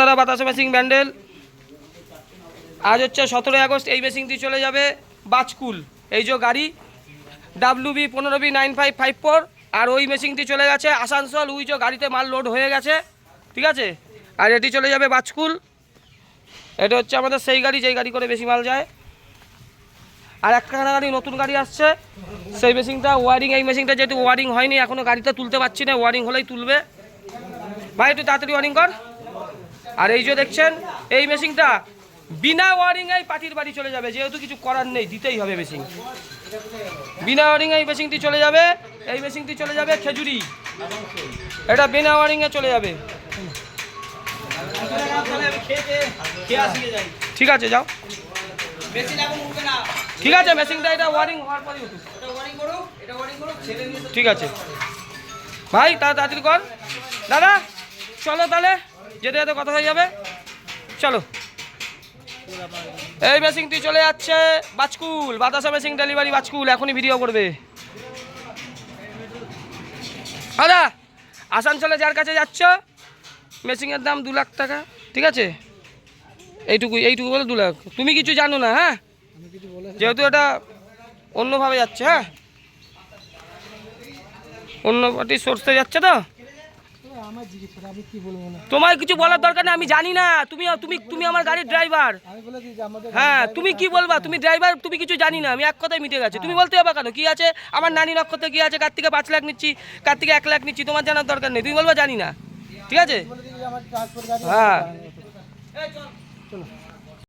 দাদা বাতাসা মেশিন ব্যান্ডেল। আজ হচ্ছে 17 আগস্ট। এই মেশিনটি চলে যাবে বাজকুল। এই যে গাড়ি WB 15B 9554। আর ওই মেশিনটি চলে গেছে আসানসোল। ওই যে গাড়িতে মাল লোড হয়ে গেছে, ঠিক আছে। আর এটি চলে যাবে বাজকুল। এটা হচ্ছে আমাদের সেই গাড়ি যেই গাড়ি করে বেশি মাল যায়। আর একখানা গাড়ি নতুন গাড়ি আসছে, সেই মেশিনটা ওয়ারিং। এই মেশিনটা যেহেতু ওয়ারিং হয়নি এখনও, গাড়িতে তুলতে পারছি না, ওয়ারিং হলেই তুলবে। ভাই একটু তাড়াতাড়ি ওয়ারিং কর। আর এই যে দেখছেন এই মেশিনটা বিনা ওয়ারিংয়ে পার্টির বাড়ি চলে যাবে, যেহেতু কিছু করার নেই, দিতেই হবে মেশিন। বিনা ওয়ারিংয়ে এই মেশিনটি চলে যাবে। এই মেশিনটি চলে যাবে খেজুরি। এটা বিনা ওয়ারিংয়ে চলে যাবে। ঠিক আছে যাও, ঠিক আছে। মেশিনটা এটা ওয়ারিং হওয়ার পরই উঠুক। ঠিক আছে ভাই, তাড়াতাড়ি কর। দাদা চলো তাহলে, যেতে যেতে কথা হয়ে যাবে। চলো, এই মেশিনটি চলে যাচ্ছে বাজকুল। বাতাসা মেশিন ডেলিভারি বাজকুল, এখনই ভিডিও করবে। দাদা আসানসোলে যার কাছে যাচ্ছ, মেশিনের দাম 2 লাখ টাকা, ঠিক আছে। এইটুকু বলে 2 লাখ। তুমি কিছু জানো না, হ্যাঁ, যেহেতু এটা অন্যভাবে যাচ্ছে, হ্যাঁ, অন্য পার্টির সোর্সে যাচ্ছে তো। তোমার কিছু বলার দরকার নেই, আমি জানি না। তুমি তুমি তুমি আমার গাড়ির ড্রাইভার, হ্যাঁ। তুমি কি বলবা? তুমি ড্রাইভার, তুমি কিছু জানি না। আমি এক কথায় মিটে গেছে। তুমি বলতে হবে কেন? কি আছে আমার নানি নক্ষত্রে, কি আছে কার থেকে 5 লাখ নিচ্ছি, কার থেকে 1 লাখ নিচ্ছি, তোমার জানার দরকার নেই। তুমি বলবা জানি না, ঠিক আছে, হ্যাঁ।